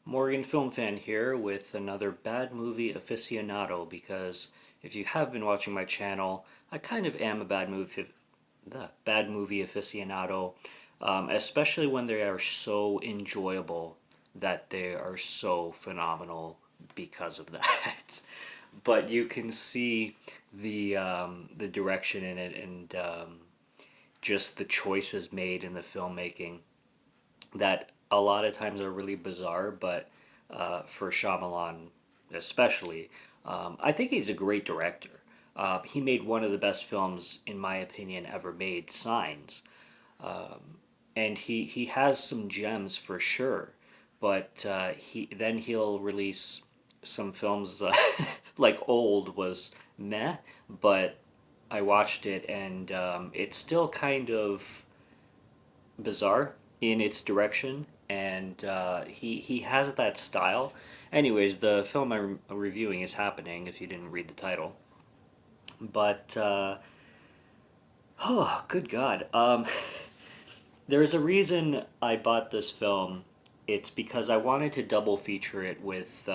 Morgan Film Fan here with another bad movie aficionado because if you have been watching my channel, I kind of am a bad movie aficionado, especially when they are so enjoyable that they are so phenomenal because of that. But you can see the direction in it and just the choices made in the filmmaking that a lot of times are really bizarre, but for Shyamalan especially, I think he's a great director. He made one of the best films, in my opinion, ever made, Signs. And he has some gems for sure, but he'll release some films like Old was meh, but I watched it and it's still kind of bizarre in its direction, and he has that style. Anyways, the film I'm reviewing is Happening. If you didn't read the title, but oh, good God, there's a reason I bought this film. It's because I wanted to double feature it with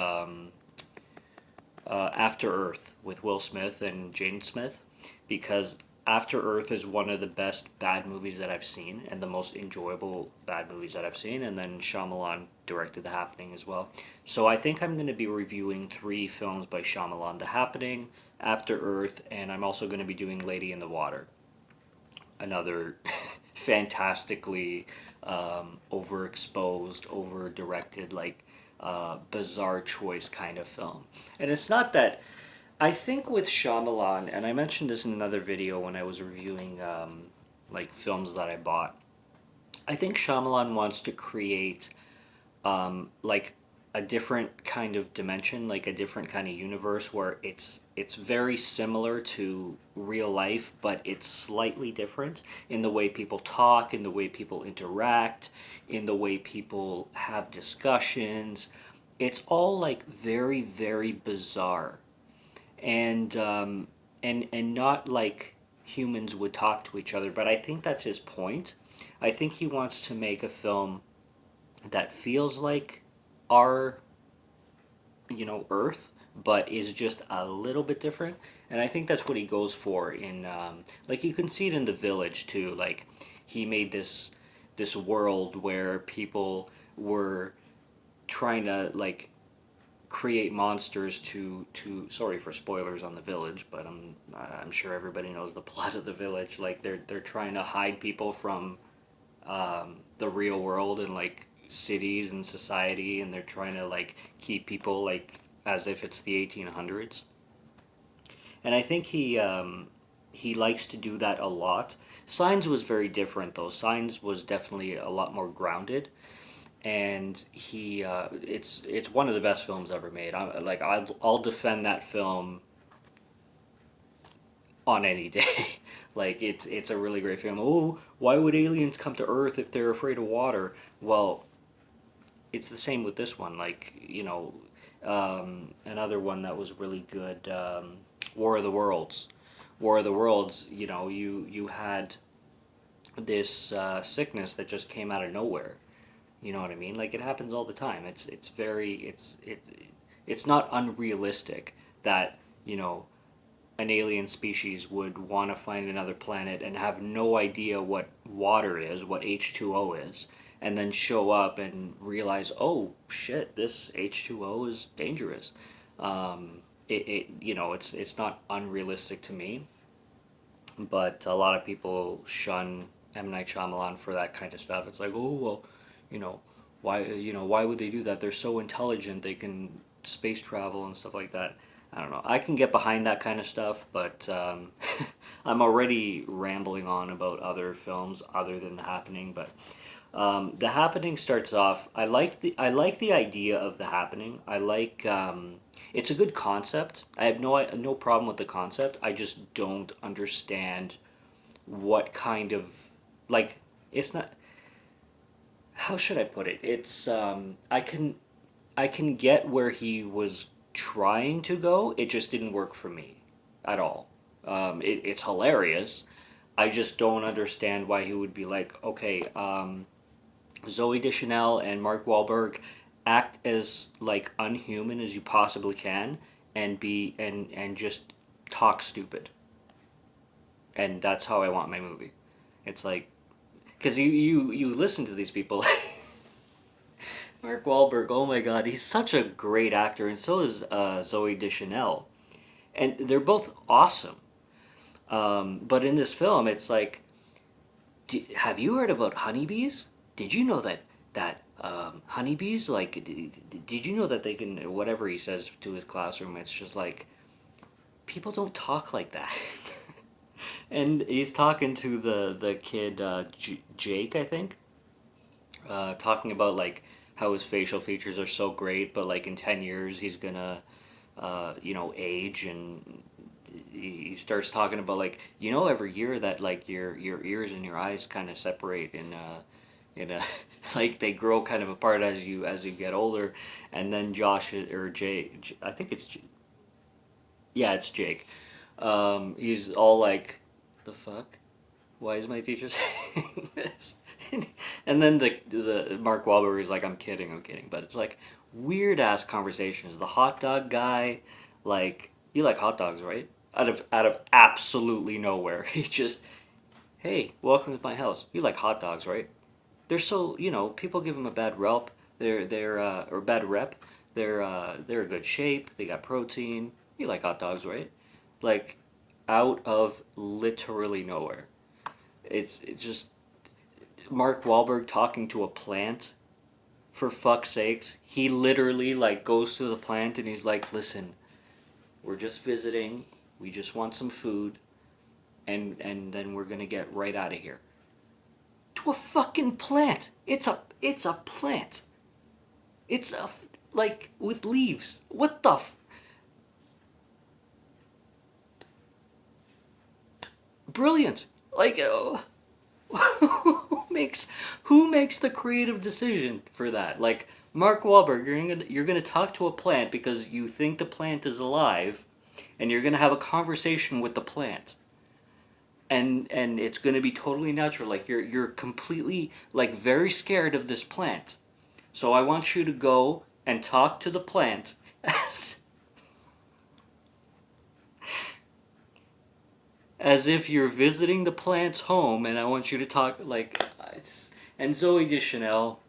After Earth with Will Smith and Jaden Smith, because After Earth is one of the best bad movies that I've seen and the most enjoyable bad movies that I've seen, and then Shyamalan directed The Happening as well. So I think I'm going to be reviewing three films by Shyamalan: The Happening, After Earth, and I'm also going to be doing Lady in the Water, another fantastically overexposed, over directed, like bizarre choice kind of film. And it's not that. I think with Shyamalan, and I mentioned this in another video when I was reviewing like films that I bought. I think Shyamalan wants to create like a different kind of dimension, like a different kind of universe where it's very similar to real life, but it's slightly different in the way people talk, in the way people interact, in the way people have discussions. It's all like very, very bizarre, and and not like humans would talk to each other. But I think that's his point. I think he wants to make a film that feels like our, Earth, but is just a little bit different. And I think that's what he goes for in like you can see it in The Village too. Like he made this world where people were trying to like create monsters to sorry for spoilers on The Village, but I'm sure everybody knows the plot of The Village. Like they're trying to hide people from the real world and like cities and society, and they're trying to like keep people like as if it's the 1800s. And I think he likes to do that a lot. Signs was very different though. Signs was definitely a lot more grounded, and it's one of the best films ever made. I'll defend that film on any day. Like it's a really great film. Oh, why would aliens come to Earth if they're afraid of water? Well, it's the same with this one. Like another one that was really good, War of the Worlds. War of the Worlds. You had this sickness that just came out of nowhere. You know what I mean? Like it happens all the time. It's not unrealistic that an alien species would want to find another planet and have no idea what water is, what H2O is, and then show up and realize, oh shit, this H2O is dangerous. It's not unrealistic to me, but a lot of people shun M. Night Shyamalan for that kind of stuff. It's like, oh well, you know, why would they do that? They're so intelligent, they can space travel and stuff like that. I don't know. I can get behind that kind of stuff, but I'm already rambling on about other films other than The Happening. But The Happening starts off. I like the idea of The Happening. I like it's a good concept. I have no problem with the concept. I just don't understand what kind of like it's not. How should I put it? It's I can get where he was trying to go. It just didn't work for me at all. It's hilarious. I just don't understand why he would be like, okay, Zoe Deschanel and Mark Wahlberg act as like unhuman as you possibly can, and be and just talk stupid. And that's how I want my movie. It's like, because you listen to these people. Mark Wahlberg, oh my god, he's such a great actor, and so is Zoe Deschanel, and they're both awesome. But in this film, it's like, have you heard about honeybees? Did you know that honeybees, like, did you know that they can, whatever he says to his classroom? It's just like, people don't talk like that. And he's talking to the kid, Jake, I think, talking about like how his facial features are so great, but like in 10 years he's gonna, age, and he starts talking about like, every year that like your ears and your eyes kind of separate in a like they grow kind of apart as you get older. And then Josh or Jay, I think yeah, it's Jake. He's all like, the fuck, why is my teacher saying this? And then the Mark Wahlberg is like, I'm kidding, but it's like weird ass conversations. The hot dog guy, like, you like hot dogs, right? Out of absolutely nowhere, he just, hey, welcome to my house. You like hot dogs, right? They're so, people give them a bad rep. Or bad rep. They're in good shape. They got protein. You like hot dogs, right? Like, out of literally nowhere. It's just Mark Wahlberg talking to a plant. For fuck's sakes, he literally like goes to the plant and he's like, "Listen, we're just visiting. We just want some food, and then we're gonna get right out of here." To a fucking plant. It's a plant. It's like with leaves. What the brilliant. Like, who makes the creative decision for that? Like, Mark Wahlberg, you're gonna talk to a plant because you think the plant is alive, and you're gonna have a conversation with the plant, and it's gonna be totally natural. Like, you're completely like very scared of this plant, so I want you to go and talk to the plant as if you're visiting the plant's home, and I want you to talk like. And Zoe Deschanel,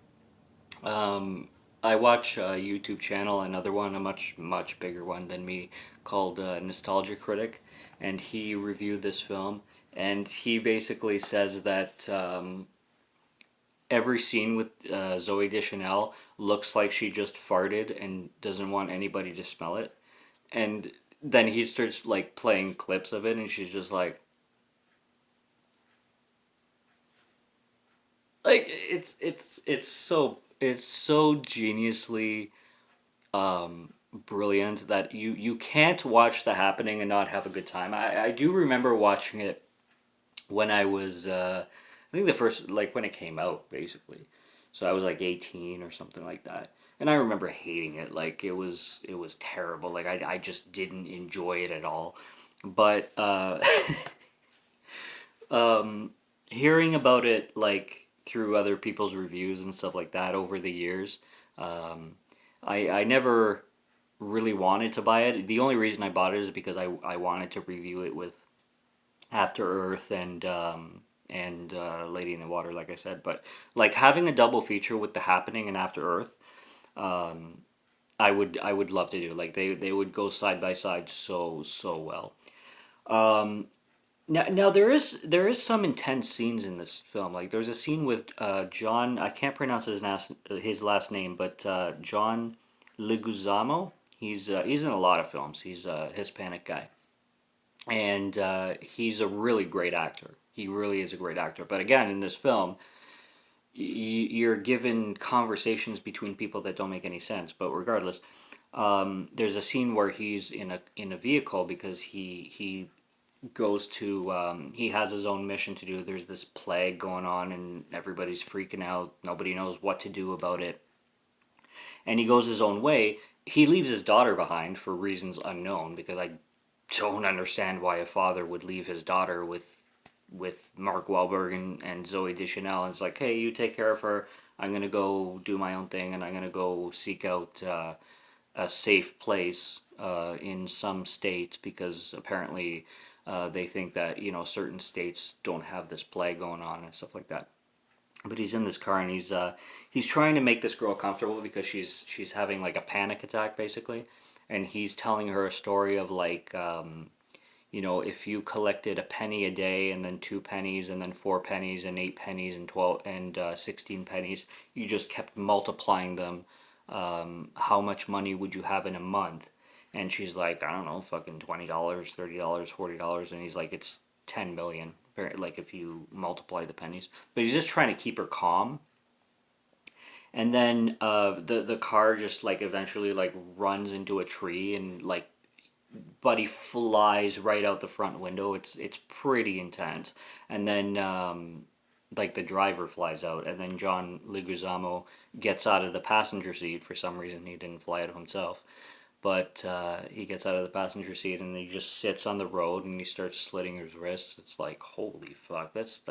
I watch a YouTube channel, another one, a much bigger one than me, called Nostalgia Critic, and he reviewed this film, and he basically says that every scene with Zoe Deschanel looks like she just farted and doesn't want anybody to smell it, and then he starts like playing clips of it, and she's just like it's so geniusly brilliant that you can't watch The Happening and not have a good time. I do remember watching it when I was I think the first, like, when it came out, basically. So I was like 18 or something like that. And I remember hating it. Like, it was terrible. Like, I just didn't enjoy it at all. But hearing about it, like, through other people's reviews and stuff like that over the years, um, I never really wanted to buy it. The only reason I bought it is because I wanted to review it with After Earth and Lady in the Water, like I said. But like having a double feature with The Happening and After Earth, um, I would love to do. Like they would go side by side so well. Um, now there is some intense scenes in this film. Like there's a scene with John. I can't pronounce his last name, but John Leguizamo. He's in a lot of films. He's a Hispanic guy, and he's a really great actor. He really is a great actor. But again, in this film, you're given conversations between people that don't make any sense. But regardless, there's a scene where he's in a vehicle because he goes to he has his own mission to do. There's this plague going on and everybody's freaking out. Nobody knows what to do about it, and he goes his own way. He leaves his daughter behind for reasons unknown, because I don't understand why a father would leave his daughter with Mark Wahlberg and Zoe Deschanel, and it's like, hey, you take care of her. I'm gonna go do my own thing, and I'm gonna go seek out a safe place in some states because apparently they think that certain states don't have this plague going on and stuff like that. But he's in this car and he's trying to make this girl comfortable because she's having like a panic attack basically, and he's telling her a story of like if you collected a penny a day and then 2 pennies and then 4 pennies and 8 pennies and 12 and 16 pennies, you just kept multiplying them. How much money would you have in a month? And she's like, I don't know, fucking $20, $30, $40, and he's like, it's 10 million. Like if you multiply the pennies, but he's just trying to keep her calm. And then the car just like eventually like runs into a tree and like Buddy flies right out the front window. It's pretty intense. And then like the driver flies out, and then John Leguizamo gets out of the passenger seat for some reason. He didn't fly out himself, but he gets out of the passenger seat and he just sits on the road and he starts slitting his wrists. It's like holy fuck. That's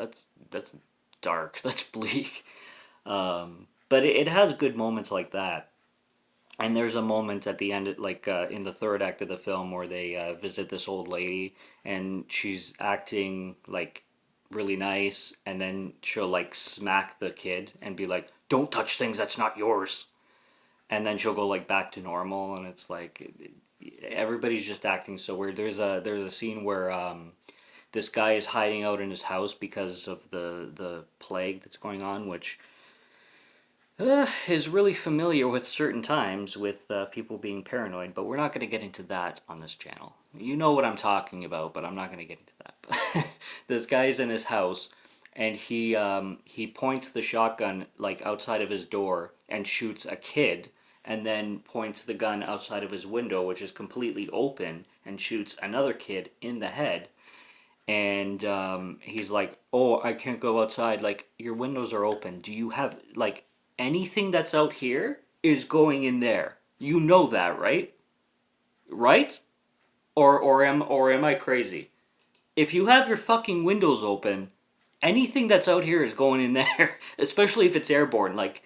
dark. That's bleak. But it has good moments like that. And there's a moment at the end, like in the third act of the film, where they visit this old lady, and she's acting like really nice, and then she'll like smack the kid and be like, "Don't touch things that's not yours," and then she'll go like back to normal, and it's like everybody's just acting so weird. There's a scene where this guy is hiding out in his house because of the plague that's going on, which is really familiar with certain times with people being paranoid, but we're not going to get into that on this channel. You know what I'm talking about, but I'm not going to get into that. This guy's in his house, and he points the shotgun like outside of his door and shoots a kid, and then points the gun outside of his window, which is completely open, and shoots another kid in the head. And he's like, "Oh, I can't go outside. Like, your windows are open. Do you have like anything that's out here is going in there? You know that, right? Right? Or am I crazy? If you have your fucking windows open, anything that's out here is going in there, especially if it's airborne. Like,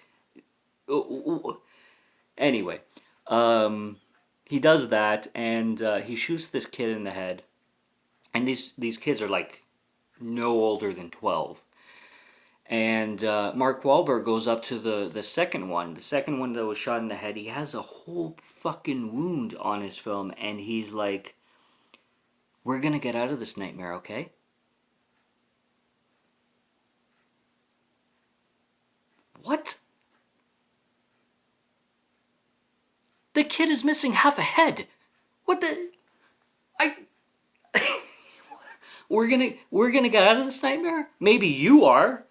anyway, he does that, and he shoots this kid in the head, and these kids are like no older than 12. And Mark Wahlberg goes up to the second one. The second one that was shot in the head, he has a whole fucking wound on his film. And he's like, we're going to get out of this nightmare, okay? What? The kid is missing half a head. What the... I... we're gonna get out of this nightmare? Maybe you are.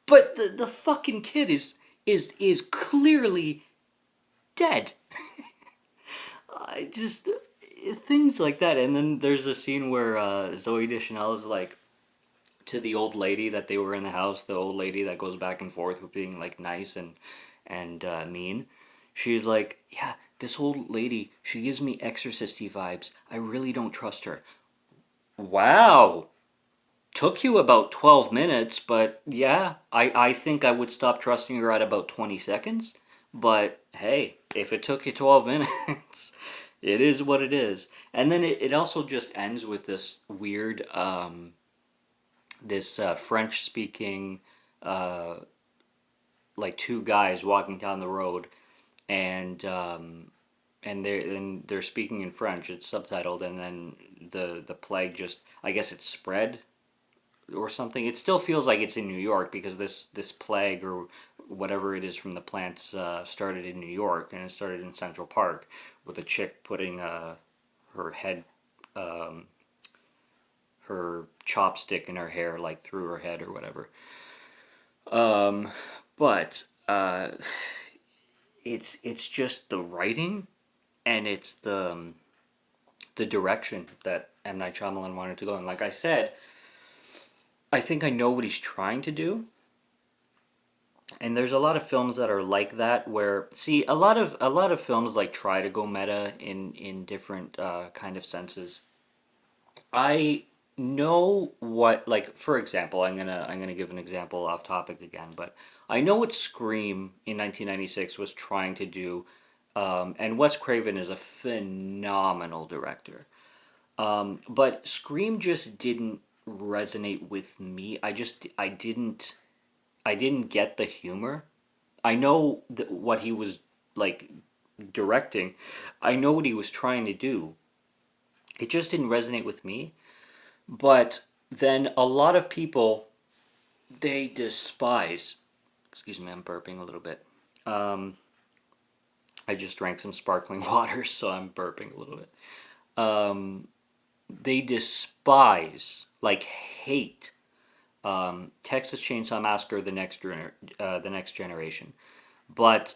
But the fucking kid is clearly dead. I just things like that. And then there's a scene where Zoe Deschanel is like to the old lady that they were in the house, the old lady that goes back and forth with being like nice and mean. She's like, yeah, this old lady, she gives me exorcisty vibes. I really don't trust her. Wow. Took you about 12 minutes, but yeah, I think I would stop trusting her at about 20 seconds. But hey, if it took you 12 minutes, it is what it is. And then it also just ends with this weird, this French speaking, like two guys walking down the road, and they're speaking in French. It's subtitled, and then the plague just, I guess it spread or something. It still feels like it's in New York because this plague or whatever it is from the plants started in New York, and it started in Central Park with a chick putting her head, her chopstick in her hair, like through her head or whatever. But it's just the writing, and it's the direction that M. Night Shyamalan wanted to go in. Like I said, I think I know what he's trying to do. And there's a lot of films that are like that where, see, a lot of films like try to go meta in different kind of senses. I know what, like, for example, I'm gonna give an example off topic again, but I know what Scream in 1996 was trying to do, and Wes Craven is a phenomenal director. But Scream just didn't resonate with me. I didn't get the humor. I know what he was like directing. I know what he was trying to do. It just didn't resonate with me. But then a lot of people, they despise. Excuse me, I'm burping a little bit. Um, I just drank some sparkling water, so I'm burping a little bit. They despise, like hate, Texas Chainsaw Massacre: The Next Generation. But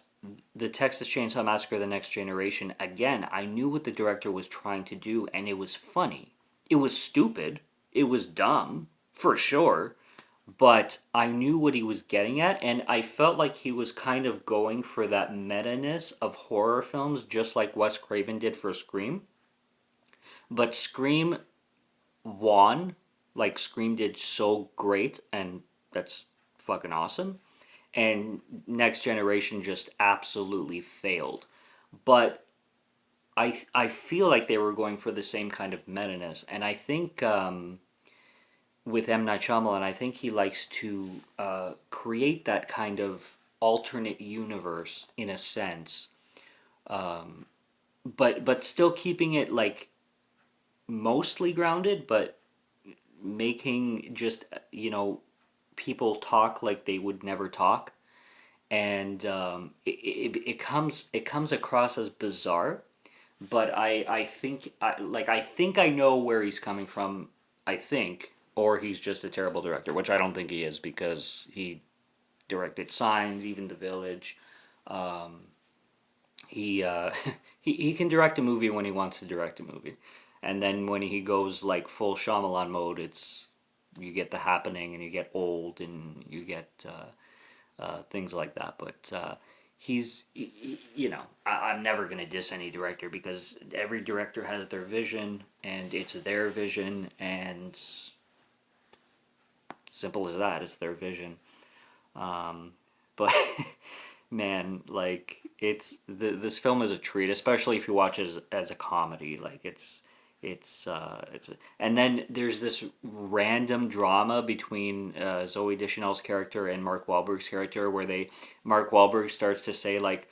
the Texas Chainsaw Massacre: The Next Generation, again, I knew what the director was trying to do, and it was funny. It was stupid. It was dumb, for sure. But I knew what he was getting at, and I felt like he was kind of going for that meta-ness of horror films, just like Wes Craven did for Scream. But Scream won. Like, Scream did so great, and that's fucking awesome. And Next Generation just absolutely failed. But I feel like they were going for the same kind of meta-ness, and I think with M. Night Shyamalan, I think he likes to create that kind of alternate universe in a sense, but still keeping it like mostly grounded, but making just people talk like they would never talk, and it comes across as bizarre, but I think I know where he's coming from. I think, or he's just a terrible director, which I don't think he is because he directed Signs, even The Village. He he can direct a movie when he wants to direct a movie, and then when he goes like full Shyamalan mode, it's you get The Happening and you get Old and you get things like that. But I'm never gonna diss any director because every director has their vision and it's their vision, and simple as that. It's their vision. But man, like this film is a treat, especially if you watch it as a comedy. Like and then there's this random drama between Zoe Deschanel's character and Mark Wahlberg's character, where Mark Wahlberg starts to say like,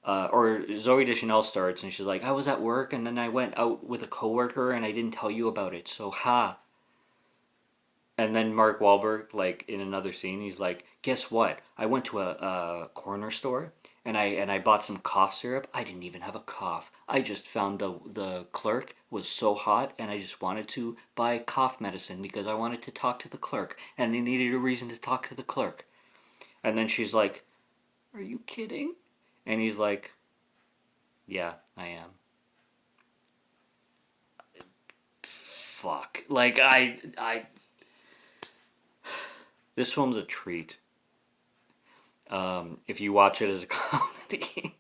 or Zoe Deschanel starts and she's like, I was at work and then I went out with a coworker and I didn't tell you about it, so ha. And then Mark Wahlberg, like in another scene, he's like, "Guess what? I went to a corner store and I bought some cough syrup. I didn't even have a cough. I just found the clerk was so hot, and I just wanted to buy cough medicine because I wanted to talk to the clerk, and I needed a reason to talk to the clerk." And then she's like, "Are you kidding?" And he's like, "Yeah, I am." Fuck. Like this film's a treat. If you watch it as a comedy.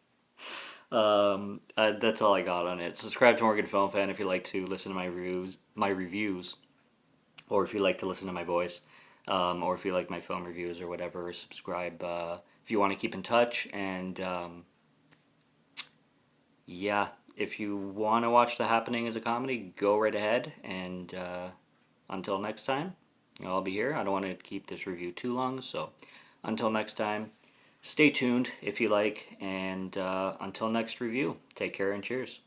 That's all I got on it. Subscribe to Morgan Film Fan if you like to listen to my reviews, or if you like to listen to my voice, or if you like my film reviews or whatever. Subscribe if you want to keep in touch, and yeah, if you want to watch The Happening as a comedy, go right ahead. And until next time, I'll be here. I don't want to keep this review too long, so until next time, stay tuned if you like, and until next review, take care and cheers.